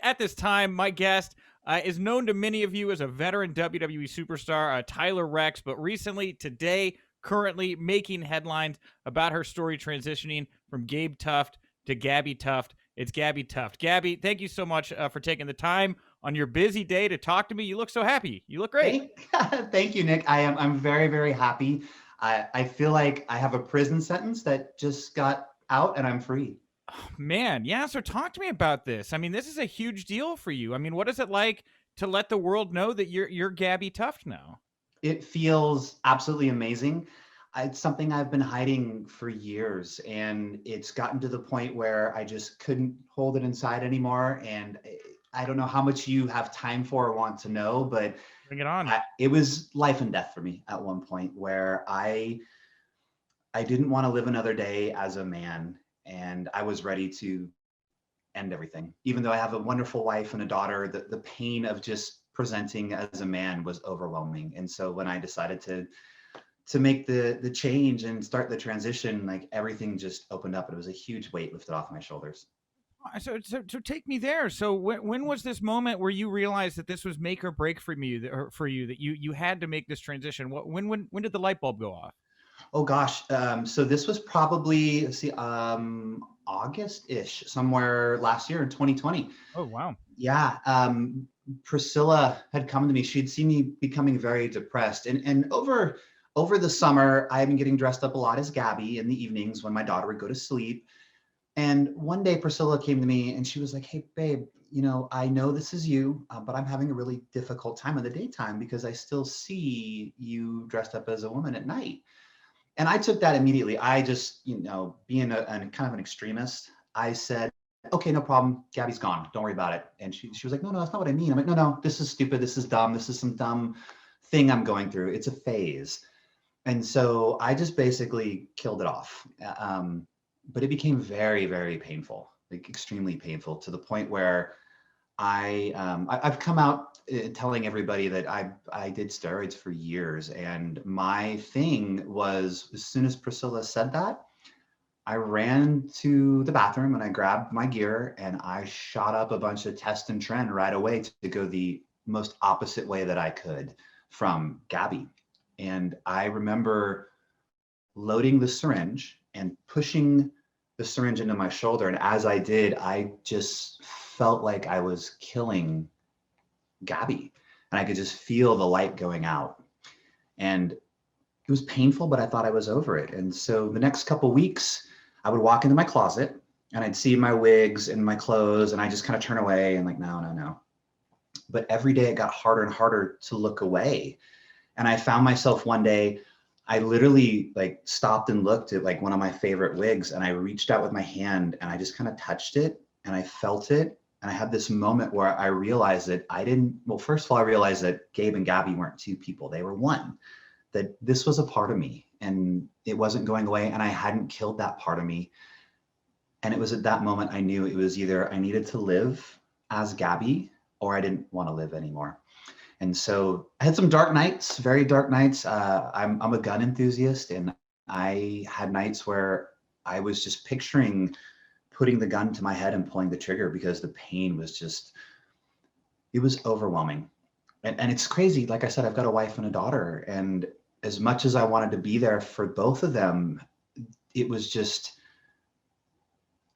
At this time, my guest is known to many of you as a veteran WWE superstar, Tyler Reks, but recently, today, currently making headlines about her story transitioning from Gabe Tuft to Gabbi Tuft. It's Gabbi Tuft. Gabbi, thank you so much for taking the time on your busy day to talk to me. You look so happy. You look great. Thank you, Nick. I'm very, very happy. I feel like I have a prison sentence that just got out and I'm free. Oh, man, yeah. So talk to me about this. I mean, this is a huge deal for you. I mean, what is it like to let the world know that you're Gabbi Tuft now? It feels absolutely amazing. It's something I've been hiding for years, and it's gotten to the point where I just couldn't hold it inside anymore. And I don't know how much you have time for or want to know, but Bring it on. it was life and death for me at one point where I didn't want to live another day as a man, and I was ready to end everything. Even though I have a wonderful wife and a daughter, the pain of just presenting as a man was overwhelming. And so when I decided to make the change and start the transition, like everything just opened up. It was a huge weight lifted off my shoulders. So take me there. So when was this moment where you realized that this was make or break for you, that you had to make this transition? When did the light bulb go off? Oh gosh. So this was probably, let's see, August-ish, somewhere last year in 2020. Oh wow. Yeah. Priscilla had come to me. She'd seen me becoming very depressed. And over the summer, I've been getting dressed up a lot as Gabbi in the evenings when my daughter would go to sleep. And one day Priscilla came to me and she was like, "Hey, babe, I know this is you, but I'm having a really difficult time in the daytime because I still see you dressed up as a woman at night." And I took that immediately. I just, being a kind of an extremist, I said, "Okay, no problem. Gabby's gone. Don't worry about it." And she was like, "No, that's not what I mean." I'm like, "No, this is stupid. This is dumb. This is some dumb thing I'm going through. It's a phase." And so I just basically killed it off. But it became very, very painful, like extremely painful, to the point where I've come out telling everybody that I did steroids for years, and my thing was, as soon as Priscilla said that, I ran to the bathroom and I grabbed my gear and I shot up a bunch of test and trend right away to go the most opposite way that I could from Gabbi. And I remember loading the syringe and pushing the syringe into my shoulder. And as I did, I just felt like I was killing Gabbi, and I could just feel the light going out. And it was painful, but I thought I was over it. And so the next couple of weeks, I would walk into my closet and I'd see my wigs and my clothes, and I just kind of turn away and like, no. But every day it got harder and harder to look away. And I found myself one day, I literally like stopped and looked at like one of my favorite wigs, and I reached out with my hand and I just kind of touched it and I felt it. And I had this moment where I realized that first of all, I realized that Gabe and Gabbi weren't two people. They were one, that this was a part of me and it wasn't going away, and I hadn't killed that part of me. And it was at that moment I knew it was either I needed to live as Gabbi or I didn't want to live anymore. And so I had some dark nights, very dark nights. I'm a gun enthusiast, and I had nights where I was just picturing putting the gun to my head and pulling the trigger because the pain was it was overwhelming. And it's crazy. Like I said, I've got a wife and a daughter, and as much as I wanted to be there for both of them, it was just,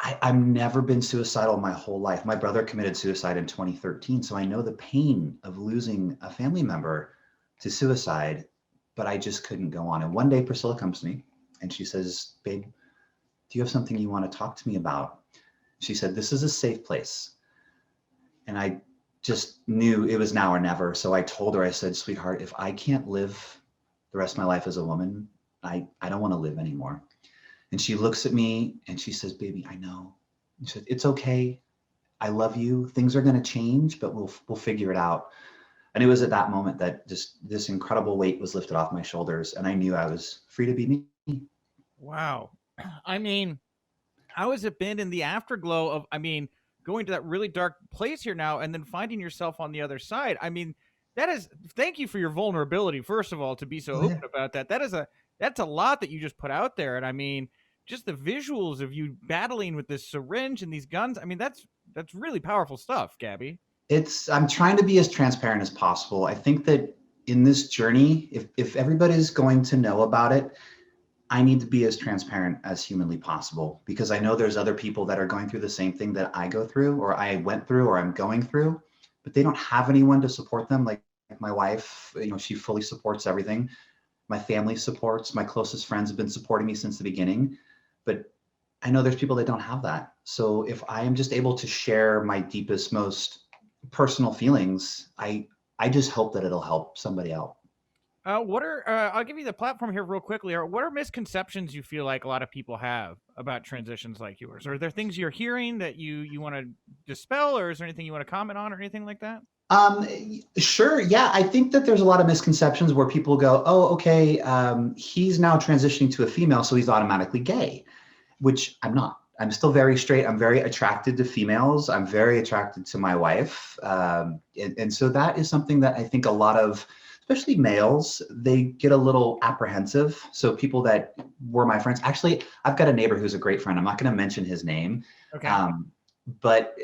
I've never been suicidal my whole life. My brother committed suicide in 2013, so I know the pain of losing a family member to suicide, but I just couldn't go on. And one day Priscilla comes to me and she says, "Babe, do you have something you want to talk to me about?" She said, "This is a safe place." And I just knew it was now or never. So I told her, I said, "Sweetheart, if I can't live the rest of my life as a woman, I don't want to live anymore." And she looks at me and she says, "Baby, I know." She said, "It's okay. I love you. Things are going to change, but we'll figure it out." And it was at that moment that just this incredible weight was lifted off my shoulders, and I knew I was free to be me. Wow. I mean, how has it been in the afterglow of, going to that really dark place here now and then finding yourself on the other side? I mean, thank you for your vulnerability, first of all, to be so Oh, yeah. open about that. That's a lot that you just put out there. And I mean, just the visuals of you battling with this syringe and these guns. I mean, that's really powerful stuff, Gabby. I'm trying to be as transparent as possible. I think that in this journey, if everybody's going to know about it, I need to be as transparent as humanly possible, because I know there's other people that are going through the same thing that I go through, or I went through, or I'm going through, but they don't have anyone to support them. Like my wife, she fully supports everything. My family supports, my closest friends have been supporting me since the beginning, but I know there's people that don't have that. So if I am just able to share my deepest, most personal feelings, I just hope that it'll help somebody out. What are I'll give you the platform here real quickly. What are misconceptions you feel like a lot of people have about transitions like yours? Are there things you're hearing that you want to dispel, or is there anything you want to comment on, or anything like that? Sure. Yeah, I think that there's a lot of misconceptions where people go, "Oh, okay, he's now transitioning to a female, so he's automatically gay," which I'm not. I'm still very straight. I'm very attracted to females. I'm very attracted to my wife, and so that is something that I think a lot of, especially males, they get a little apprehensive. So people that were my friends, actually, I've got a neighbor who's a great friend. I'm not going to mention his name, Okay. but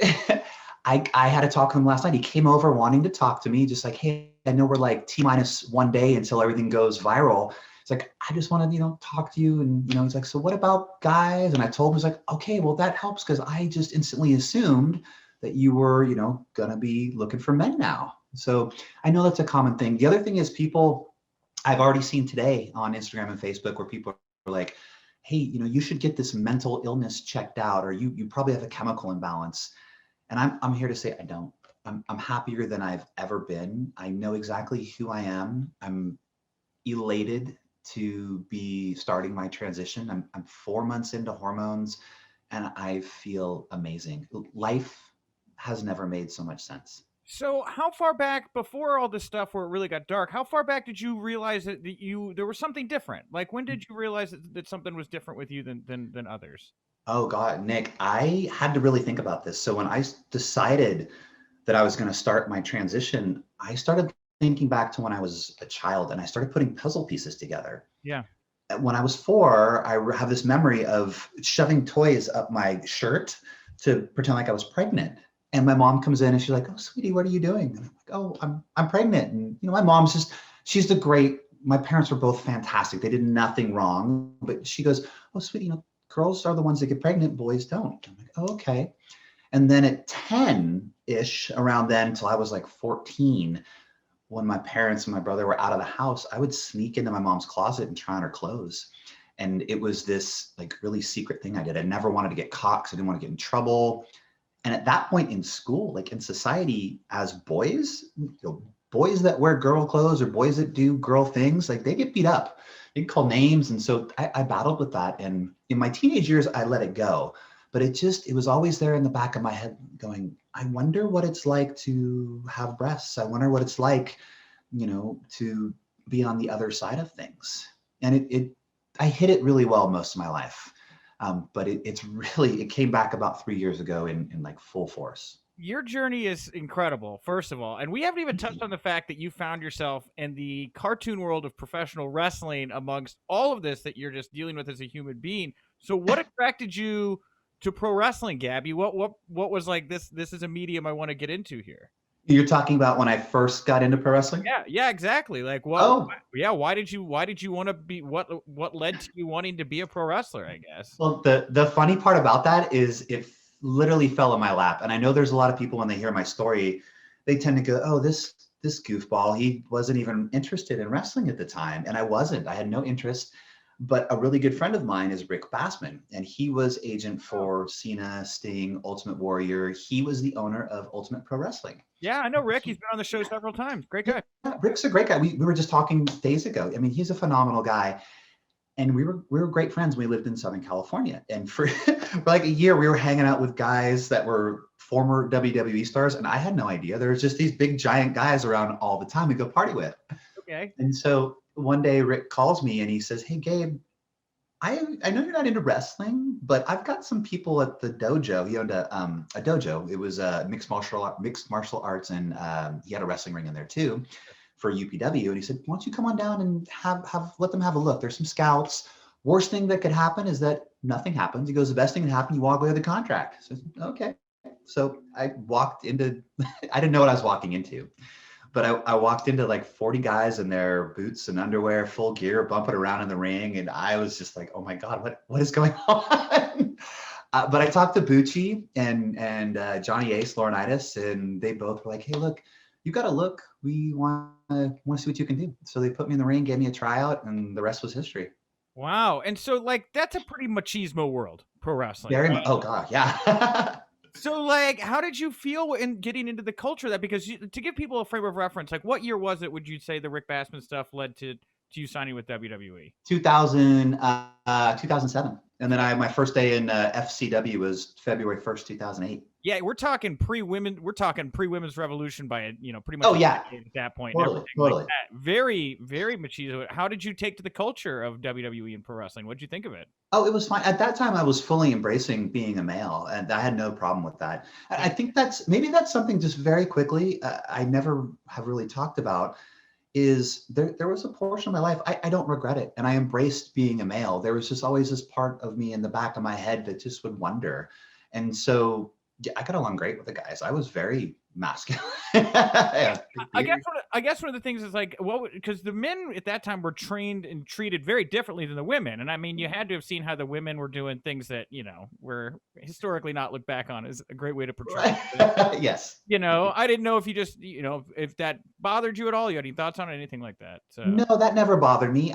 I had a talk with him last night. He came over wanting to talk to me, just like, "Hey, I know we're like T-1 day until everything goes viral." It's like, "I just want to, talk to you." And, he's like, "So what about guys?" And I told him, he's like, "Okay, well, that helps, because I just instantly assumed that you were, going to be looking for men now." So I know that's a common thing. The other thing is, people I've already seen today on Instagram and Facebook where people are like, "Hey, you should get this mental illness checked out, or you probably have a chemical imbalance." And I'm here to say I don't. I'm happier than I've ever been. I know exactly who I am. I'm elated to be starting my transition. I'm 4 months into hormones, and I feel amazing. Life has never made so much sense. So, how far back, before all this stuff where it really got dark, how far back did you realize that there was something different? Like, when did you realize that something was different with you than others? Oh God, Nick, I had to really think about this. So when I decided that I was going to start my transition, I started thinking back to when I was a child, and I started putting puzzle pieces together. Yeah. When I was 4, I have this memory of shoving toys up my shirt to pretend like I was pregnant. And my mom comes in and she's like, "Oh, sweetie, what are you doing?" And I'm like, "Oh, I'm pregnant." And my mom's she's the great. My parents were both fantastic. They did nothing wrong. But she goes, "Oh, sweetie, girls are the ones that get pregnant, boys don't." I'm like, "Oh, okay." And then at 10-ish, around then, until I was like 14, when my parents and my brother were out of the house, I would sneak into my mom's closet and try on her clothes. And it was this like really secret thing I did. I never wanted to get caught because I didn't want to get in trouble. And at that point in school, like in society, as boys, boys that wear girl clothes or boys that do girl things, like they get beat up. They get called names. And so I battled with that. And in my teenage years, I let it go. But it was always there in the back of my head going, I wonder what it's like to have breasts. I wonder what it's like, to be on the other side of things. And I hid it really well most of my life. But it came back about 3 years ago in like full force. Your journey is incredible, first of all. And we haven't even touched on the fact that you found yourself in the cartoon world of professional wrestling amongst all of this that you're just dealing with as a human being. So what attracted you to pro wrestling, Gabby? What was like, this is a medium I want to get into here? You're talking about when I first got into pro wrestling? Yeah, exactly. Like, what? Oh, Yeah, why did you want to be? What led to you wanting to be a pro wrestler? I guess. well, the funny part about that is it literally fell in my lap. And I know there's a lot of people when they hear my story, they tend to go, "Oh, this goofball, he wasn't even interested in wrestling at the time." And I wasn't. I had no interest. But a really good friend of mine is Rick Bassman, and he was agent for Cena, Sting, Ultimate Warrior. He was the owner of Ultimate Pro Wrestling. Yeah, I know Rick. He's been on the show several times. Great guy. Yeah, Rick's a great guy. We were just talking days ago. I mean, he's a phenomenal guy. And we were great friends. We lived in Southern California. And for like a year, we were hanging out with guys that were former WWE stars. And I had no idea. There was just these big giant guys around all the time we go party with. Okay. And so one day Rick calls me and he says, "Hey, Gabe, I know you're not into wrestling, but I've got some people at the dojo." He owned a dojo. It was mixed martial arts, and he had a wrestling ring in there too for UPW. And he said, "Why don't you come on down and let them have a look? There's some scouts. Worst thing that could happen is that nothing happens. He goes, the best thing that happened, you walk away with the contract. So, okay. So I walked into, I didn't know what I was walking into, but I walked into like 40 guys in their boots and underwear, full gear, bumping around in the ring. And I was just like, oh my God, what is going on? But I talked to Bucci and Johnny Ace, Laurinaitis, and they both were like, hey, look, you got to look. We want to see what you can do. So they put me in the ring, gave me a tryout, and the rest was history. Wow. And so, like, that's a pretty machismo world, pro wrestling. Very right? much. Oh God, yeah. So, like, how did you feel in getting into the culture of that? Because to give people a frame of reference, like, what year was it, would you say, the Rick Bassman stuff led to you signing with WWE? 2007. And then my first day in FCW was February 1st, 2008. Yeah, we're talking pre-women's revolution by pretty much. Oh yeah, at that point. Totally. Like that. Very, very machismo. How did you take to the culture of WWE and pro wrestling? What did you think of it? Oh, it was fine. At that time, I was fully embracing being a male, and I had no problem with that. I think that's something just very quickly I never have really talked about. Is there was a portion of my life I don't regret it, and I embraced being a male. There was just always this part of me in the back of my head that just would wonder, and so yeah, I got along great with the guys. I was very masculine. Yeah. I guess one of the things is like, well, because the men at that time were trained and treated very differently than the women, and I mean, you had to have seen how the women were doing things that were historically not looked back on as a great way to portray. Yes. I didn't know if you just if that bothered you at all. You had any thoughts on it, anything like that? So. No, that never bothered me.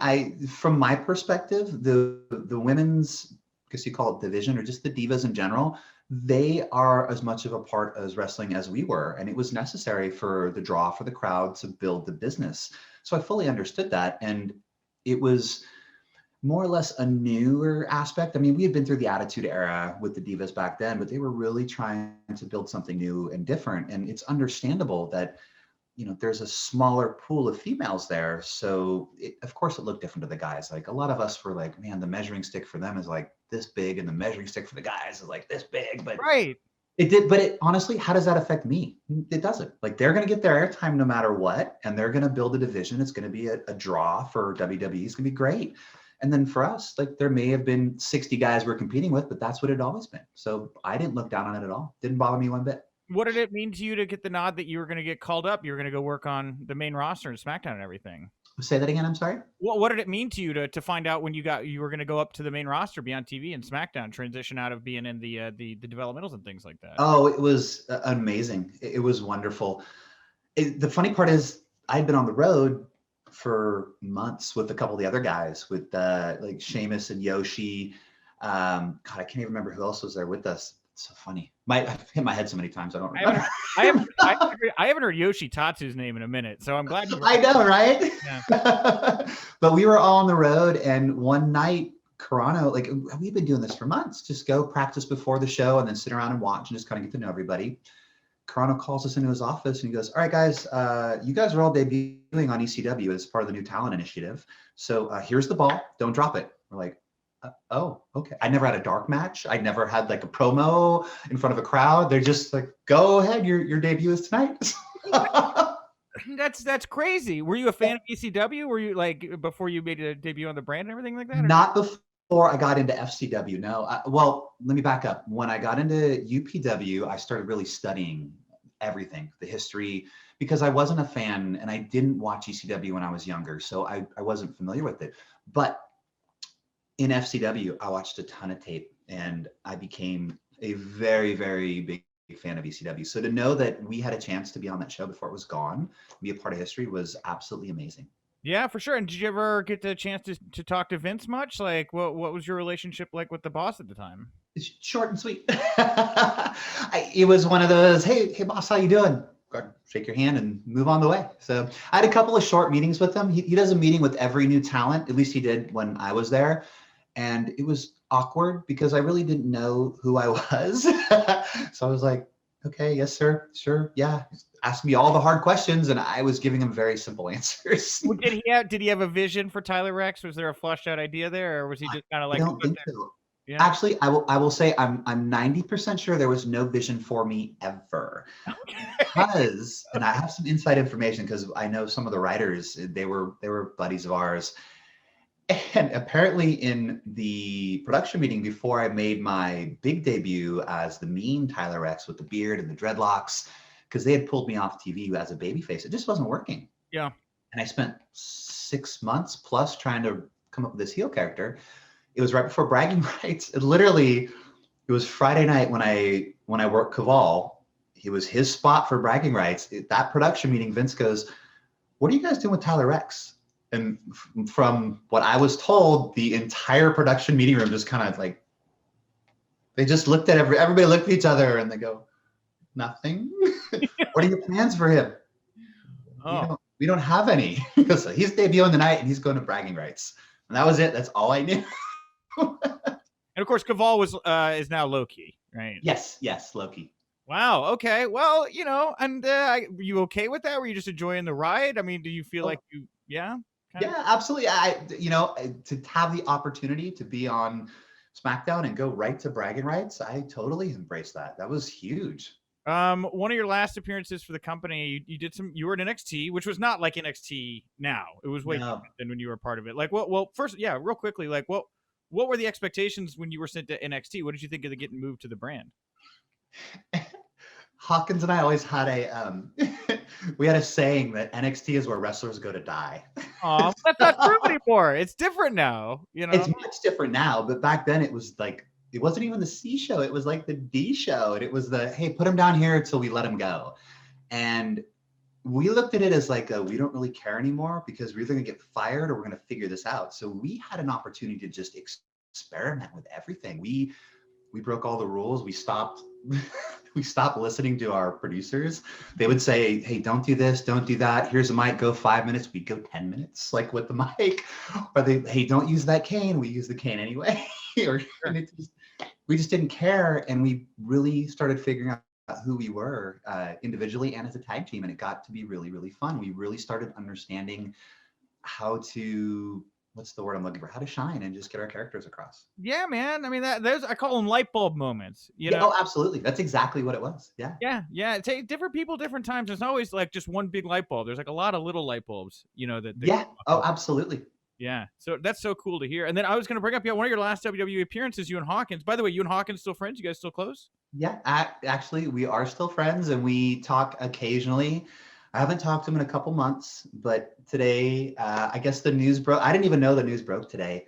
From my perspective, the women's, I guess you call it division, or just the divas in general, they are as much of a part as wrestling as we were. And it was necessary for the draw for the crowd to build the business. So I fully understood that. And it was more or less a newer aspect. I mean, we had been through the Attitude Era with the divas back then, but they were really trying to build something new and different. And it's understandable that there's a smaller pool of females there. So of course it looked different to the guys. Like a lot of us were like, man, the measuring stick for them is like this big and the measuring stick for the guys is like this big, but right. It did. But honestly, how does that affect me? It doesn't. Like they're going to get their airtime no matter what. And they're going to build a division. It's going to be a draw for WWE. It's going to be great. And then for us, like there may have been 60 guys we're competing with, but that's what it always been. So I didn't look down on it at all. Didn't bother me one bit. What did it mean to you to get the nod that you were going to get called up? You were going to go work on the main roster and SmackDown and everything. Say that again. I'm sorry. What did it mean to you to find out when you were going to go up to the main roster, be on TV and SmackDown, transition out of being in the developmentals and things like that? Oh, it was amazing. It was wonderful. The funny part is I'd been on the road for months with a couple of the other guys, with like Sheamus and Yoshi. God, I can't even remember who else was there with us. It's so funny. I've hit my head so many times I don't remember. I haven't heard Yoshi Tatsu's name in a minute, so I'm glad you. I know, right? Yeah. But we were all on the road, and one night, Carano, like we've been doing this for months. Just go practice before the show, and then sit around and watch, and just kind of get to know everybody. Carano calls us into his office, and he goes, "All right, guys, you guys are all debuting on ECW as part of the new talent initiative. So here's the ball. Don't drop it." We're like, oh, okay. I never had a dark match. I never had like a promo in front of a crowd. They're just like, go ahead. Your debut is tonight. That's crazy. Were you a fan of ECW? Were you like before you made a debut on the brand and everything like that? Not before I got into FCW. No. Well, let me back up. When I got into UPW, I started really studying everything, the history, because I wasn't a fan and I didn't watch ECW when I was younger. So I wasn't familiar with it. But in FCW, I watched a ton of tape and I became a very, very big fan of ECW. So to know that we had a chance to be on that show before it was gone, be a part of history, was absolutely amazing. Yeah, for sure. And did you ever get the chance to talk to Vince much? Like, what was your relationship like with the boss at the time? It's short and sweet. It was one of those, hey boss, how you doing? Shake your hand and move on the way. So I had a couple of short meetings with him. He does a meeting with every new talent. At least he did when I was there. And it was awkward because I really didn't know who I was. So I was like, okay, yes, sir. Sure. Yeah. Ask me all the hard questions. And I was giving him very simple answers. Well, did he have a vision for Tyler Reks? Was there a fleshed out idea there? Or was he just kind of like, I don't think so. Yeah. Actually, I will say I'm 90% sure there was no vision for me ever. Okay. Because, and I have some inside information because I know some of the writers, they were buddies of ours. And apparently in the production meeting before I made my big debut as the mean Tyler Reks with the beard and the dreadlocks, because they had pulled me off TV as a babyface, it just wasn't working. Yeah. And I spent 6 months plus trying to come up with this heel character. It was right before Bragging Rights. It was Friday night when I worked Caval. It was his spot for Bragging Rights. That production meeting, Vince goes, "What are you guys doing with Tyler Reks?" And from what I was told, the entire production meeting room just kind of like, they just looked at everybody looked at each other and they go, "Nothing." "What are your plans for him?" Oh. We don't have any. So he's debuting the night and he's going to Bragging Rights. And that was it. That's all I knew. And of course, Caval was is now Loki, right? Yes, Loki. Wow. Okay. Well, and were you okay with that? Were you just enjoying the ride? I mean, do you feel like you? Yeah. Yeah, absolutely. To have the opportunity to be on SmackDown and go right to Bragging Rights, I totally embraced that. That was huge. One of your last appearances for the company, you were in NXT, which was not like NXT now. It was way different than when you were a part of it. Like, well, first, yeah, real quickly, like, what were the expectations when you were sent to NXT? What did you think of getting moved to the brand? Hawkins and I always had we had a saying that NXT is where wrestlers go to die. Oh, that's not true anymore. It's different now. It's much different now, but back then it was like, it wasn't even the C show. It was like the D show. And it was hey, put him down here until we let him go. And we looked at it as like, we don't really care anymore because we're either going to get fired or we're going to figure this out. So we had an opportunity to just experiment with everything. We broke all the rules. We stopped listening to our producers. They would say, "Hey, don't do this, don't do that. Here's a mic, go 5 minutes." We'd go 10 minutes, like with the mic. Or "Hey, don't use that cane." We use the cane anyway. We just didn't care. And we really started figuring out who we were individually and as a tag team. And it got to be really, really fun. We really started understanding how to, what's the word I'm looking for? How to shine and just get our characters across. Yeah, man. I mean, I call them light bulb moments. Oh, absolutely. That's exactly what it was. Yeah. Yeah. It's different people, different times. There's always like just one big light bulb. There's like a lot of little light bulbs, that. Yeah. Oh, absolutely. Yeah. So that's so cool to hear. And then I was going to bring up, one of your last WWE appearances, you and Hawkins. By the way, you and Hawkins still friends? You guys still close? Yeah. Actually, we are still friends and we talk occasionally. I haven't talked to him in a couple months, but today, I guess the news broke. I didn't even know the news broke today.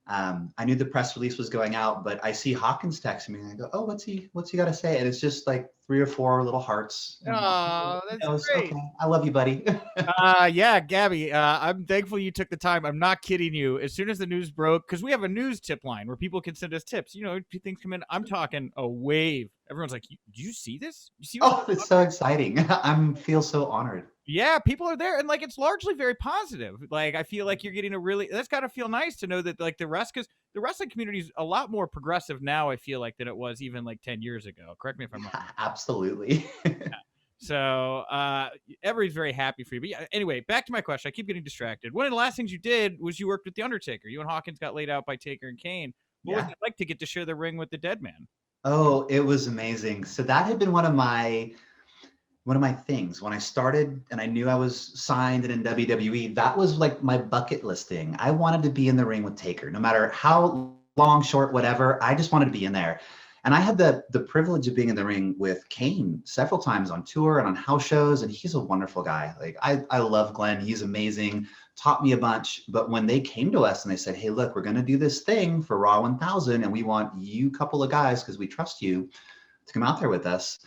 I knew the press release was going out, but I see Hawkins texting me and I go, "Oh, what's he got to say?" And it's just like 3 or 4 little hearts. Oh, that's great. Okay, I love you, buddy. Yeah, Gabbi, I'm thankful you took the time. I'm not kidding you. As soon as the news broke, because we have a news tip line where people can send us tips. Things come in. I'm talking a wave. Everyone's like, "Do you see this? You see?" Oh, it's so exciting. I feel so honored. Yeah, people are there, and like it's largely very positive. Like I feel like you're getting that's got to feel nice to know that like because the wrestling community is a lot more progressive now. I feel like than it was even like 10 years ago. Correct me if I'm wrong. Absolutely. So everybody's very happy for you. But yeah, anyway, back to my question. I keep getting distracted. One of the last things you did was you worked with the Undertaker. You and Hawkins got laid out by Taker and Kane. What was it like to get to share the ring with the dead man? Oh, it was amazing. So that had been one of my things when I started and I knew I was signed and in WWE. That was like my bucket list thing. I wanted to be in the ring with Taker, no matter how long, short, whatever. I just wanted to be in there. And I had the privilege of being in the ring with Kane several times on tour and on house shows. And he's a wonderful guy. Like I love Glenn. He's amazing. Taught me a bunch. But when they came to us and they said, "Hey, look, we're going to do this thing for Raw 1000 and we want you couple of guys because we trust you to come out there with us,"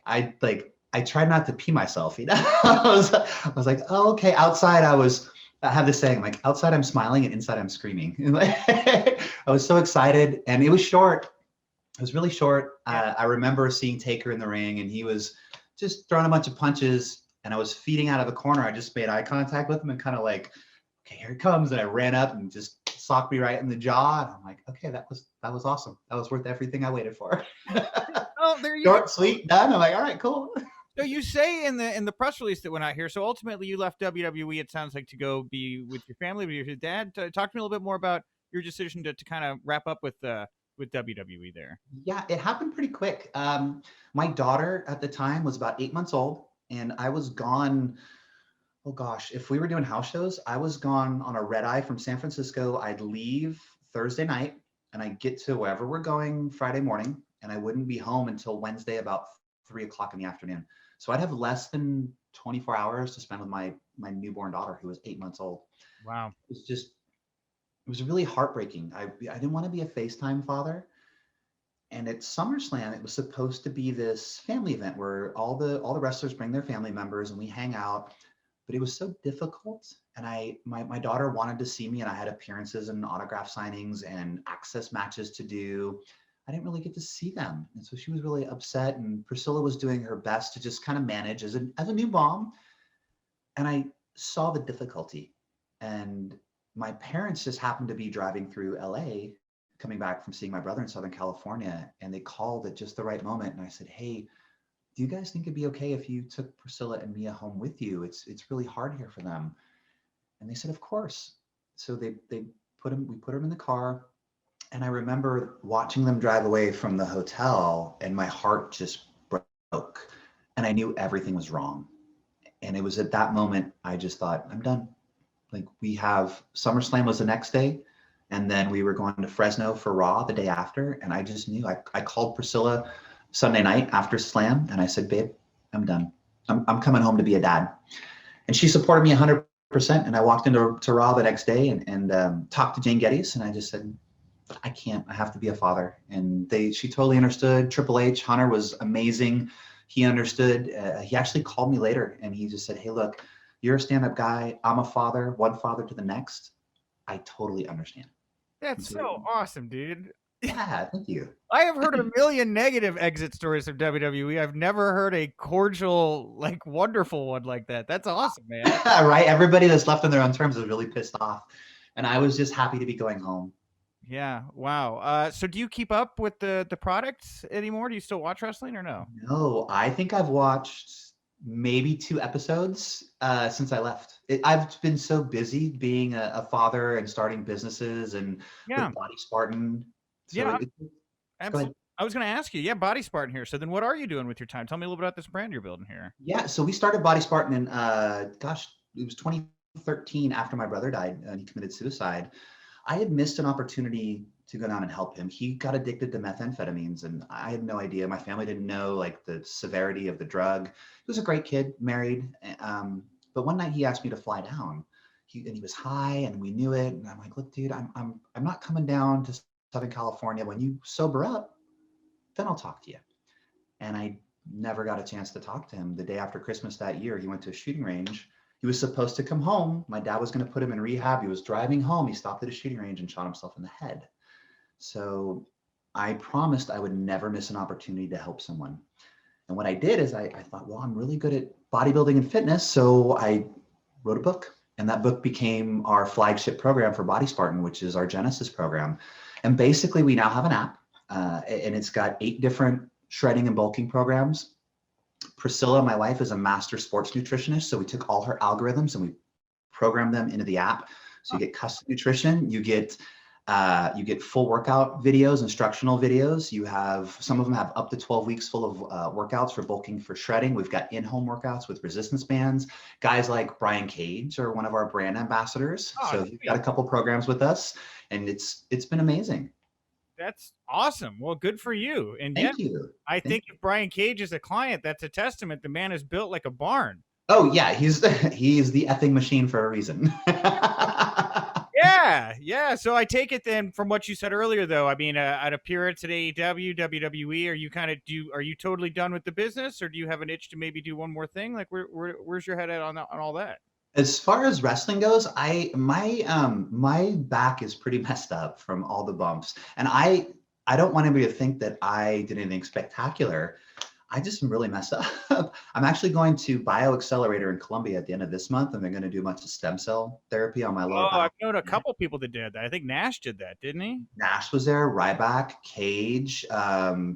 I tried not to pee myself. I was like, "Oh, okay." Outside, I have this saying, like, outside I'm smiling and inside I'm screaming. I was so excited, and it was short. It was really short. I remember seeing Taker in the ring, and he was just throwing a bunch of punches, and I was feeding out of the corner. I just made eye contact with him and kind of like, "Okay, here he comes." And I ran up and just socked me right in the jaw. And I'm like, "Okay, that was awesome. That was worth everything I waited for." Oh, there you Short, go. sweet, done. I'm like, "All right, cool." So you say in the press release that went out here. So ultimately, you left WWE. It sounds like to go be with your family, with your dad. Talk to me a little bit more about your decision to kind of wrap up with WWE there. Yeah, it happened pretty quick. My daughter at the time was about 8 months old, and I was gone Oh gosh, if we were doing house shows, I was gone on a red eye from San Francisco. I'd leave Thursday night and I'd get to wherever we're going Friday morning, and I wouldn't be home until Wednesday about 3 o'clock in the afternoon. So I'd have less than 24 hours to spend with my newborn daughter who was 8 months old. Wow. It was really heartbreaking. I didn't want to be a FaceTime father. And at SummerSlam, it was supposed to be this family event where all the wrestlers bring their family members and we hang out. But it was so difficult. And my daughter wanted to see me, and I had appearances and autograph signings and access matches to do. I didn't really get to see them. And so she was really upset. And Priscilla was doing her best to just kind of manage as a new mom. And I saw the difficulty. And my parents just happened to be driving through LA, coming back from seeing my brother in Southern California. And they called at just the right moment. And I said, hey, do you guys think it'd be okay if you took Priscilla and Mia home with you? It's really hard here for them. And they said, of course. So we put them in the car. And I remember watching them drive away from the hotel, and my heart just broke. And I knew everything was wrong. And it was at that moment, I just thought, I'm done. Like, we have SummerSlam was the next day. And then we were going to Fresno for Raw the day after. And I just knew. I called Priscilla Sunday night after Slam, and I said, babe, I'm done. I'm coming home to be a dad. And she supported me 100%. And I walked into Raw the next day and talked to Jane Geddes, and I just said, I can't. I have to be a father. And she totally understood. Triple H, Hunter was amazing. He understood. He actually called me later, and he just said, hey, look, you're a stand-up guy. I'm a father, one father to the next. I totally understand. That's so awesome, dude. Yeah, thank you. I have heard a million negative exit stories from WWE. I've never heard a cordial, like, wonderful one like that. That's awesome, man. Right? Everybody that's left on their own terms is really pissed off. And I was just happy to be going home. Yeah. Wow. So do you keep up with the products anymore? Do you still watch wrestling or no? No, I think I've watched maybe 2 episodes since I left. I've been so busy being a father and starting businesses and with Body Spartan. So yeah, absolutely. I was going to ask you, Body Spartan here. So then what are you doing with your time? Tell me a little bit about this brand you're building here. Yeah, so we started Body Spartan in, it was 2013 after my brother died and he committed suicide. I had missed an opportunity to go down and help him. He got addicted to methamphetamines, and I had no idea. My family didn't know like the severity of the drug. He was a great kid, married. But one night he asked me to fly down. He was high, and we knew it. And I'm like, look, dude, I'm not coming down to Southern California. When you sober up, then I'll talk to you. And I never got a chance to talk to him. The day after Christmas that year, he went to a shooting range. He was supposed to come home. My dad was going to put him in rehab. He was driving home. He stopped at a shooting range and shot himself in the head. So I promised I would never miss an opportunity to help someone. And what I did is I thought, well, I'm really good at bodybuilding and fitness. So I wrote a book, and that book became our flagship program for Body Spartan, which is our Genesis program. And basically we now have an app and it's got 8 different shredding and bulking programs. Priscilla, my wife, is a master sports nutritionist. So we took all her algorithms and we programmed them into the app. So you get custom nutrition, you get full workout videos, instructional videos. You have, some of them have up to 12 weeks full of workouts for bulking, for shredding. We've got in-home workouts with resistance bands. Guys like Brian Cage are one of our brand ambassadors. So he's got a couple programs with us, and it's been amazing. That's awesome. Well, good for you. And Thank you. I think if Brian Cage is a client, that's a testament. The man is built like a barn. Oh yeah, he's the effing machine for a reason. Yeah. So I take it then from what you said earlier, though. I mean, an appearance at AEW, WWE. Are you are you totally done with the business, or do you have an itch to maybe do one more thing? Like, where's your head at on all that? As far as wrestling goes, my back is pretty messed up from all the bumps, and I don't want anybody to think that I did anything spectacular. I just am really messed up. I'm actually going to BioAccelerator in Colombia at the end of this month, and they're going to do a bunch of stem cell therapy on my lower back. I've known a couple people that did that. I think Nash did that, didn't he? Nash was there, Ryback, Cage,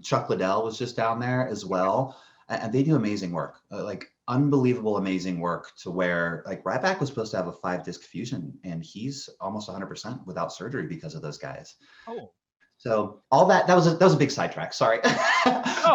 Chuck Liddell was just down there as well. And they do amazing work, like unbelievable, amazing work, to where like Ryback was supposed to have a 5-disc fusion, and he's almost 100% without surgery because of those guys. Oh. So all that was a big sidetrack. Sorry.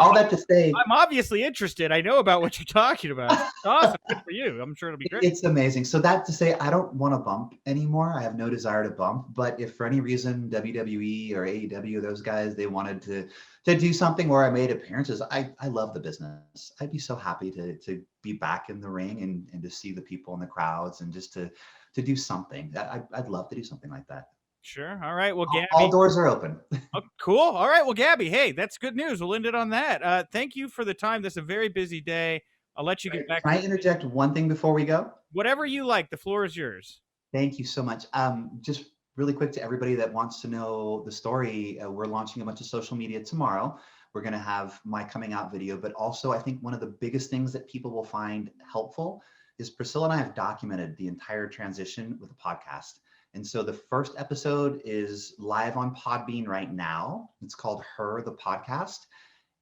all that to say, I'm obviously interested. I know about what you're talking about. It's awesome. Good for you. I'm sure it'll be great. it's amazing. So that to say, I don't want to bump anymore. I have no desire to bump. But if for any reason WWE or AEW, those guys, they wanted to do something where I made appearances, I love the business. I'd be so happy to be back in the ring and to see the people in the crowds and just to do something. I'd love to do something like that. Sure. All right. Well, Gabbi. All doors are open. Oh, cool. All right. Well, Gabbi, hey, that's good news. We'll end it on that. Thank you for the time. This is a very busy day. I'll let you get back. Can I interject one thing before we go? Whatever you like. The floor is yours. Thank you so much. Just really quick to everybody that wants to know the story, we're launching a bunch of social media tomorrow. We're going to have my coming out video, but also I think one of the biggest things that people will find helpful is Priscilla and I have documented the entire transition with a podcast. And so the first episode is live on Podbean right now. It's called Her, the Podcast.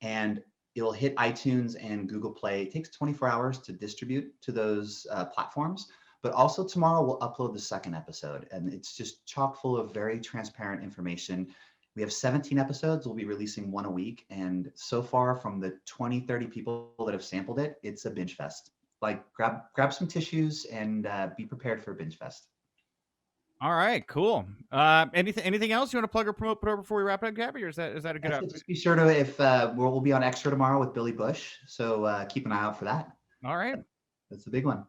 And it'll hit iTunes and Google Play. It takes 24 hours to distribute to those platforms. But also tomorrow we'll upload the second episode. And it's just chock full of very transparent information. We have 17 episodes. We'll be releasing one a week. And so far from the 20, 30 people that have sampled it, it's a binge fest. Like grab some tissues and be prepared for a binge fest. All right, cool. Anything else you want to plug or promote before we wrap it up, Gabbi, or is that a good Just be sure to, if we'll be on Extra tomorrow with Billy Bush, so keep an eye out for that. All right. That's the big one.